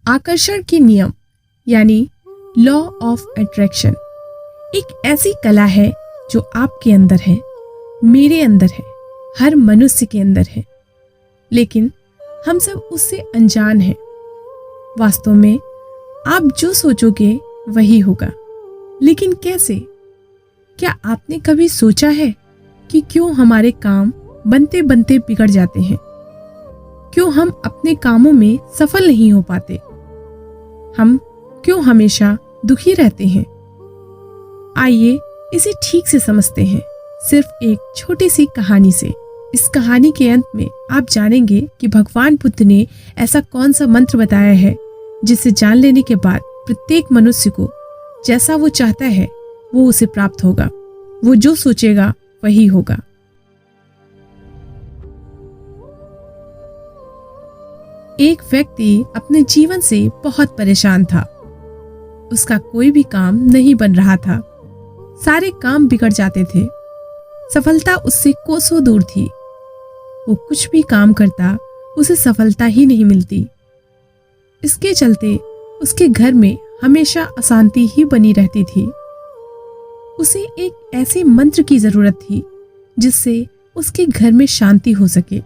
आकर्षण के नियम यानी लॉ ऑफ अट्रैक्शन एक ऐसी कला है जो आपके अंदर है, मेरे अंदर है, हर मनुष्य के अंदर है, लेकिन हम सब उससे अनजान हैं। वास्तव में आप जो सोचोगे वही होगा, लेकिन कैसे? क्या आपने कभी सोचा है कि क्यों हमारे काम बनते बनते बिगड़ जाते हैं? क्यों हम अपने कामों में सफल नहीं हो पाते? हम क्यों हमेशा दुखी रहते हैं? आइए इसे ठीक से समझते हैं, सिर्फ एक छोटी सी कहानी से। इस कहानी के अंत में आप जानेंगे कि भगवान बुद्ध ने ऐसा कौन सा मंत्र बताया है जिसे जान लेने के बाद प्रत्येक मनुष्य को जैसा वो चाहता है वो उसे प्राप्त होगा। वो जो सोचेगा वही होगा। एक व्यक्ति अपने जीवन से बहुत परेशान था। उसका कोई भी काम नहीं बन रहा था। सारे काम बिगड़ जाते थे। सफलता उससे कोसों दूर थी। वो कुछ भी काम करता उसे सफलता ही नहीं मिलती। इसके चलते उसके घर में हमेशा अशांति ही बनी रहती थी। उसे एक ऐसे मंत्र की जरूरत थी जिससे उसके घर में शांति हो सके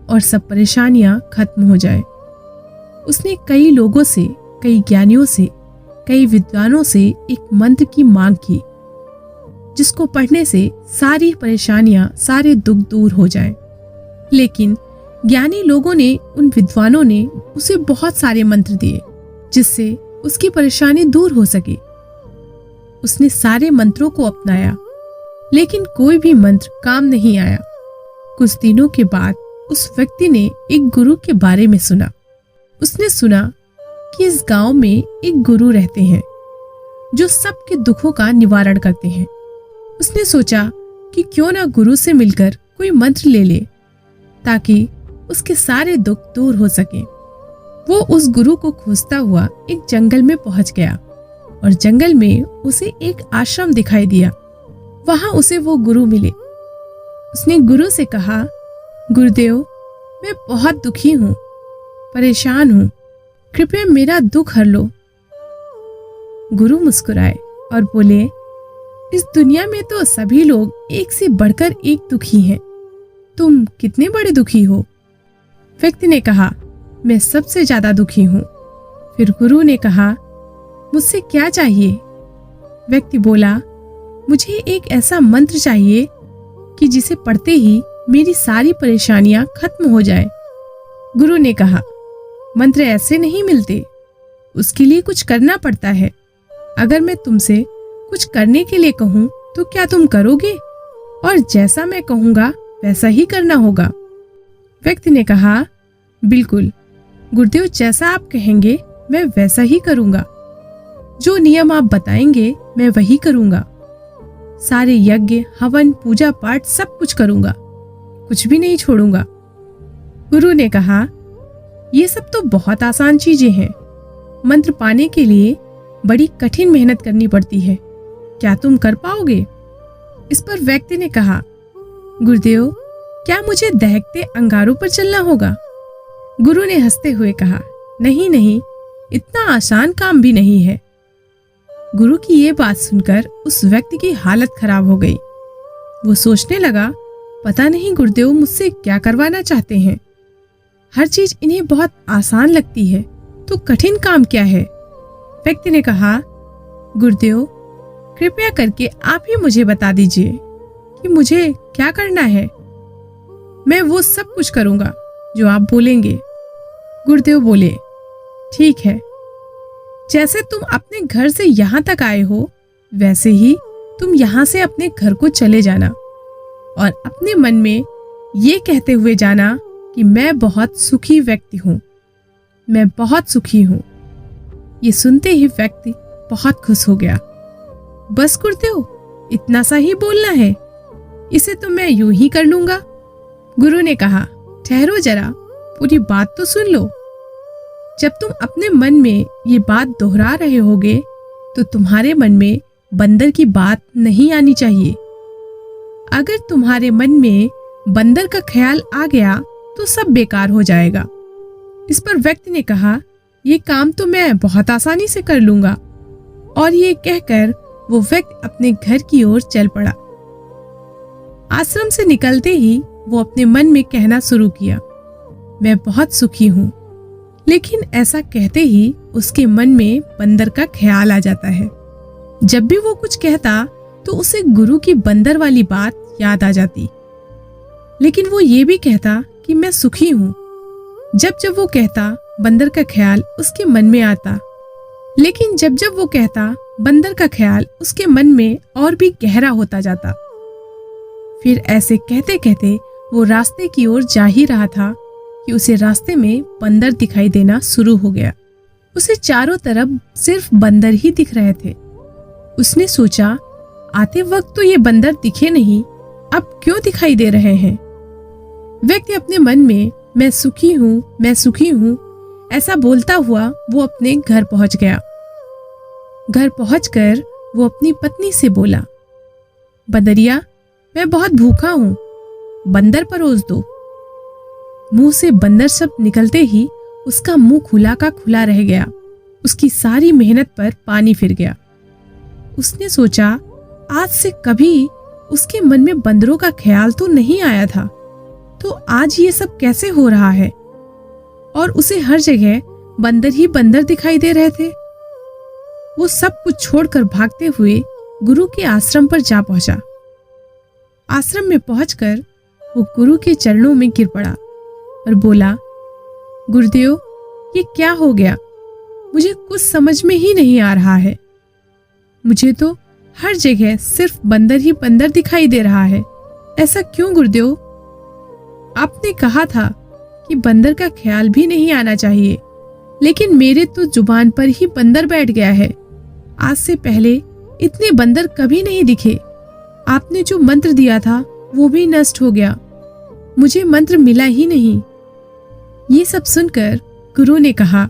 और सब परेशानियां खत्म हो जाए। उसने कई लोगों से, कई ज्ञानियों से, कई विद्वानों से एक मंत्र की मांग की जिसको पढ़ने से सारी परेशानियां, सारे दुख दूर हो जाएं। लेकिन ज्ञानी लोगों ने, उन विद्वानों ने उसे बहुत सारे मंत्र दिए जिससे उसकी परेशानी दूर हो सके। उसने सारे मंत्रों को अपनाया, लेकिन कोई भी मंत्र काम नहीं आया। कुछ दिनों के बाद उस व्यक्ति ने एक गुरु के बारे में सुना। उसने सुना कि इस गांव में एक गुरु रहते हैं जो सबके दुखों का निवारण करते हैं। उसने सोचा कि क्यों ना गुरु से मिलकर कोई मंत्र ले ले ताकि उसके सारे दुख दूर हो सके। वो उस गुरु को खोजता हुआ एक जंगल में पहुंच गया और जंगल में उसे एक आश्रम दिखाई दिया। वहां उसे वो गुरु मिले। उसने गुरु से कहा, गुरुदेव, मैं बहुत दुखी हूँ, परेशान हूँ, कृपया मेरा दुख हर लो। गुरु मुस्कुराए और बोले, इस दुनिया में तो सभी लोग एक से बढ़कर एक दुखी हैं। तुम कितने बड़े दुखी हो? व्यक्ति ने कहा, मैं सबसे ज्यादा दुखी हूँ। फिर गुरु ने कहा, मुझसे क्या चाहिए? व्यक्ति बोला, मुझे एक ऐसा मंत्र चाहिए कि जिसे पढ़ते ही मेरी सारी परेशानियां खत्म हो जाए। गुरु ने कहा, मंत्र ऐसे नहीं मिलते, उसके लिए कुछ करना पड़ता है। अगर मैं तुमसे कुछ करने के लिए कहूँ तो क्या तुम करोगे? और जैसा मैं कहूँगा वैसा ही करना होगा। व्यक्ति ने कहा, बिल्कुल गुरुदेव, जैसा आप कहेंगे मैं वैसा ही करूँगा। जो नियम आप बताएंगे मैं वही करूँगा। सारे यज्ञ, हवन, पूजा पाठ सब कुछ करूँगा, कुछ भी नहीं छोड़ूंगा। गुरु ने कहा, ये सब तो बहुत आसान चीजें हैं। मंत्र पाने के लिए बड़ी कठिन मेहनत करनी पड़ती है। क्या तुम कर पाओगे? इस पर व्यक्ति ने कहा, गुरुदेव, क्या मुझे दहकते अंगारों पर चलना होगा? गुरु ने हंसते हुए कहा, नहीं नहीं, इतना आसान काम भी नहीं है। गुरु की ये बात सुनकर उस व्यक्ति की हालत खराब हो गई। वो सोचने लगा, पता नहीं गुरुदेव मुझसे क्या करवाना चाहते हैं। हर चीज इन्हें बहुत आसान लगती है, तो कठिन काम क्या है? व्यक्ति ने कहा, गुरुदेव, कृपया करके आप ही मुझे बता दीजिए कि मुझे क्या करना है। मैं वो सब कुछ करूंगा जो आप बोलेंगे। गुरुदेव बोले, ठीक है, जैसे तुम अपने घर से यहाँ तक आए हो वैसे ही तुम यहाँ से अपने घर को चले जाना और अपने मन में ये कहते हुए जाना कि मैं बहुत सुखी व्यक्ति हूँ, मैं बहुत सुखी हूँ। ये सुनते ही व्यक्ति बहुत खुश हो गया। बस गुरुदेव, इतना सा ही बोलना है, इसे तो मैं यूं ही कर लूंगा। गुरु ने कहा, ठहरो जरा, पूरी बात तो सुन लो। जब तुम अपने मन में ये बात दोहरा रहे होगे तो तुम्हारे मन में बंदर की बात नहीं आनी चाहिए। अगर तुम्हारे मन में बंदर का ख्याल आ गया तो सब बेकार हो जाएगा। इस पर व्यक्ति ने कहा, ये काम तो मैं बहुत आसानी से कर लूंगा। और ये कहकर वो व्यक्ति अपने घर की ओर चल पड़ा। आश्रम से निकलते ही वो अपने मन में कहना शुरू किया, मैं बहुत सुखी हूँ। लेकिन ऐसा कहते ही उसके मन में बंदर का ख्याल आ जाता है। जब भी वो कुछ कहता तो उसे गुरु की बंदर वाली बात याद आ जाती। लेकिन वो ये भी कहता कि मैं सुखी हूँ। जब जब वो कहता बंदर का ख्याल उसके मन में आता, लेकिन जब जब वो कहता बंदर का ख्याल उसके मन में और भी गहरा होता जाता। फिर ऐसे कहते कहते वो रास्ते की ओर जा ही रहा था कि उसे रास्ते में बंदर दिखाई देना शुरू हो गया। उसे चारों तरफ सिर्फ बंदर ही दिख रहे थे। उसने सोचा, आते वक्त तो ये बंदर दिखे नहीं, अब क्यों दिखाई दे रहे हैं। व्यक्ति अपने मन में मैं सुखी हूँ, मैं सुखी हूँ ऐसा बोलता हुआ वो अपने घर पहुंच गया। घर पहुंचकर वो अपनी पत्नी से बोला, बंदरिया, मैं बहुत भूखा हूँ, बंदर परोस दो। मुंह से बंदर शब्द निकलते ही उसका मुंह खुला का खुला रह गया। उसकी सारी मेहनत पर पानी फिर गया। उसने सोचा, आज से कभी उसके मन में बंदरों का ख्याल तो नहीं आया था, तो आज ये सब कैसे हो रहा है। और उसे हर जगह बंदर ही बंदर दिखाई दे रहे थे। वो सब कुछ छोड़कर भागते हुए गुरु के आश्रम पर जा पहुंचा। आश्रम में पहुंचकर वो गुरु के चरणों में गिर पड़ा और बोला, गुरुदेव, ये क्या हो गया, मुझे कुछ समझ में ही नहीं आ रहा है। मुझे तो हर जगह सिर्फ बंदर ही बंदर दिखाई दे रहा है। ऐसा क्यों गुरुदेव? आपने कहा था कि बंदर का ख्याल भी नहीं आना चाहिए, लेकिन मेरे तो जुबान पर ही बंदर बैठ गया है। आज से पहले इतने बंदर कभी नहीं दिखे। आपने जो मंत्र दिया था वो भी नष्ट हो गया, मुझे मंत्र मिला ही नहीं। ये सब सुनकर गुरु ने कहा,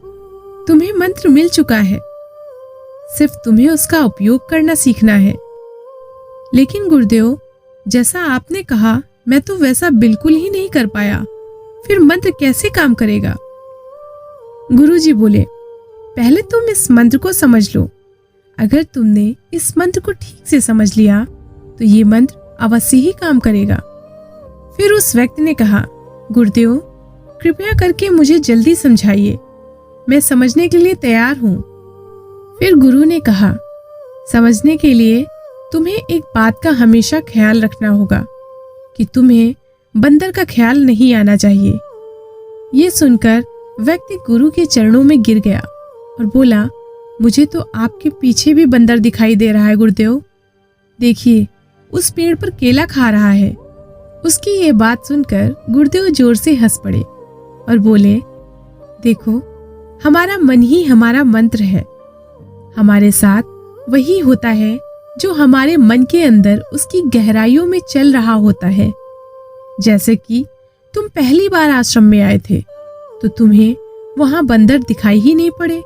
तुम्हें मंत्र मिल चुका है, सिर्फ तुम्हें उसका उपयोग करना सीखना है। लेकिन गुरुदेव, जैसा आपने कहा मैं तो वैसा बिल्कुल ही नहीं कर पाया, फिर मंत्र कैसे काम करेगा? गुरुजी बोले, पहले तुम इस मंत्र को समझ लो। अगर तुमने इस मंत्र को ठीक से समझ लिया तो ये मंत्र अवश्य ही काम करेगा। फिर उस व्यक्ति ने कहा, गुरुदेव, कृपया करके मुझे जल्दी समझाइए, मैं समझने के लिए तैयार हूँ। फिर गुरु ने कहा, समझने के लिए तुम्हें एक बात का हमेशा ख्याल रखना होगा कि तुम्हें बंदर का ख्याल नहीं आना चाहिए। ये सुनकर व्यक्ति गुरु के चरणों में गिर गया और बोला, मुझे तो आपके पीछे भी बंदर दिखाई दे रहा है गुरुदेव। देखिए, उस पेड़ पर केला खा रहा है। उसकी ये बात सुनकर गुरुदेव जोर से हंस पड़े और बोले, देखो, हमारा मन ही हमारा मंत्र है। हमारे साथ वही होता है जो हमारे मन के अंदर उसकी गहराइयों में चल रहा होता है। जैसे कि तुम पहली बार आश्रम में आए थे तो तुम्हें वहां बंदर दिखाई ही नहीं पड़े,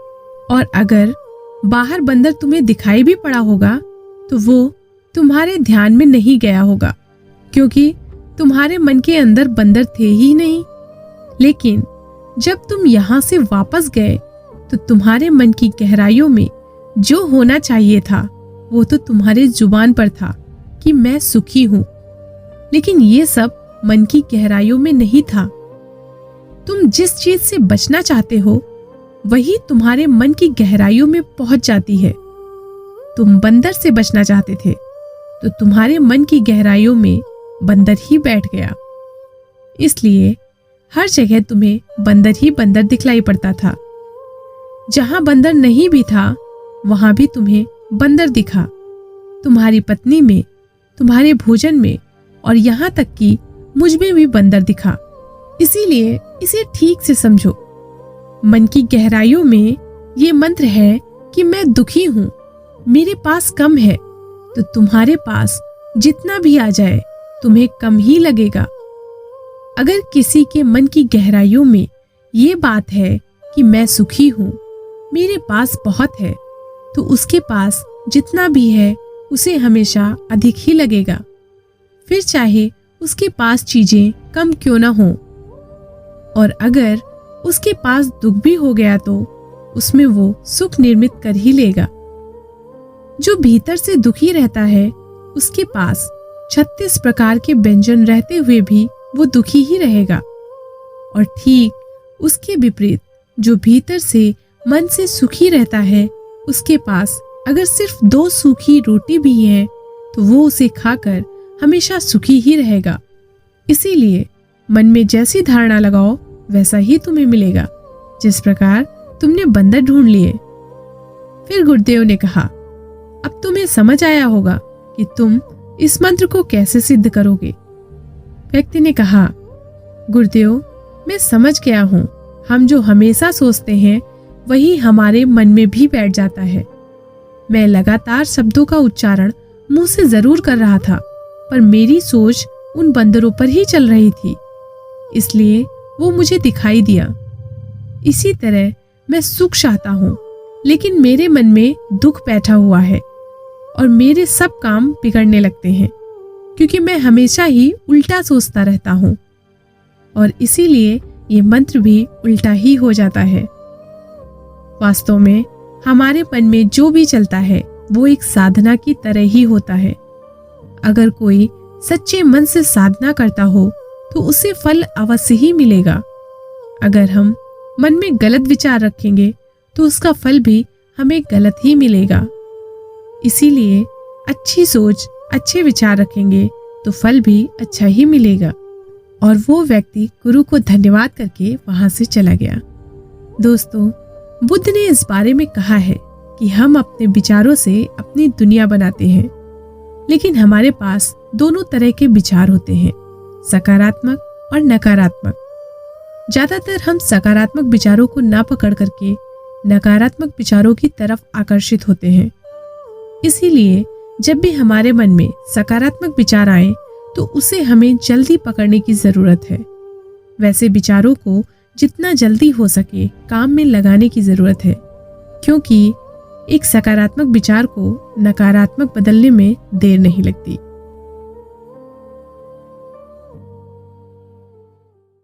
और अगर बाहर बंदर तुम्हें दिखाई भी पड़ा होगा तो वो तुम्हारे ध्यान में नहीं गया होगा, क्योंकि तुम्हारे मन के अंदर बंदर थे ही नहीं। लेकिन जब तुम यहाँ से वापस गए तो तुम्हारे मन की गहराइयों में जो होना चाहिए था वो तो तुम्हारे जुबान पर था कि मैं सुखी हूँ, लेकिन ये सब मन की गहराइयों में नहीं था। तुम जिस चीज से बचना चाहते हो वही तुम्हारे मन की गहराइयों में पहुंच जाती है। तुम बंदर से बचना चाहते थे तो तुम्हारे मन की गहराइयों में बंदर ही बैठ गया, इसलिए हर जगह तुम्हें बंदर ही बंदर दिखलाई पड़ता था। जहां बंदर नहीं भी था वहां भी तुम्हें बंदर दिखा, तुम्हारी पत्नी में, तुम्हारे भोजन में, और यहाँ तक कि मुझ में भी बंदर दिखा। इसीलिए इसे ठीक से समझो। मन की गहराइयों में ये मंत्र है कि मैं दुखी हूँ, मेरे पास कम है, तो तुम्हारे पास जितना भी आ जाए तुम्हें कम ही लगेगा। अगर किसी के मन की गहराइयों में ये बात है कि मैं सुखी हूँ, मेरे पास बहुत है, तो उसके पास जितना भी है उसे हमेशा अधिक ही लगेगा, फिर चाहे उसके पास चीजें कम क्यों ना हो। और अगर उसके पास दुख भी हो गया तो उसमें वो सुख निर्मित कर ही लेगा। जो भीतर से दुखी रहता है उसके पास 36 प्रकार के व्यंजन रहते हुए भी वो दुखी ही रहेगा। और ठीक उसके विपरीत जो भीतर से मन से सुखी रहता है उसके पास अगर सिर्फ 2 सूखी रोटी भी हैं तो वो उसे खाकर हमेशा सुखी ही रहेगा। इसीलिए मन में जैसी धारणा लगाओ वैसा ही तुम्हें मिलेगा, जिस प्रकार तुमने बंदर ढूंढ लिए। फिर गुरुदेव ने कहा, अब तुम्हें समझ आया होगा कि तुम इस मंत्र को कैसे सिद्ध करोगे। व्यक्ति ने कहा, गुरुदेव मैं समझ गया हूँ, हम जो हमेशा सोचते हैं वही हमारे मन में भी बैठ जाता है। मैं लगातार शब्दों का उच्चारण मुंह से जरूर कर रहा था, पर मेरी सोच उन बंदरों पर ही चल रही थी, इसलिए वो मुझे दिखाई दिया। इसी तरह मैं सुख चाहता हूँ, लेकिन मेरे मन में दुख बैठा हुआ है और मेरे सब काम बिगड़ने लगते हैं, क्योंकि मैं हमेशा ही उल्टा सोचता रहता हूँ और इसीलिए ये मंत्र भी उल्टा ही हो जाता है। वास्तव में हमारे मन में जो भी चलता है वो एक साधना की तरह ही होता है। अगर कोई सच्चे मन से साधना करता हो तो उसे फल अवश्य ही मिलेगा। अगर हम मन में गलत विचार रखेंगे तो उसका फल भी हमें गलत ही मिलेगा। इसीलिए अच्छी सोच, अच्छे विचार रखेंगे तो फल भी अच्छा ही मिलेगा। और वो व्यक्ति गुरु को धन्यवाद करके वहां से चला गया। दोस्तों, बुद्ध ने इस बारे में कहा है कि हम अपने विचारों से अपनी दुनिया बनाते हैं, लेकिन हमारे पास दोनों तरह के विचार होते हैं, सकारात्मक और नकारात्मक। ज्यादातर हम सकारात्मक विचारों को ना पकड़ करके नकारात्मक विचारों की तरफ आकर्षित होते हैं। इसीलिए जब भी हमारे मन में सकारात्मक विचार आए तो उसे हमें जल्दी पकड़ने की जरूरत है। वैसे विचारों को जितना जल्दी हो सके काम में लगाने की जरूरत है, क्योंकि एक सकारात्मक विचार को नकारात्मक बदलने में देर नहीं लगती।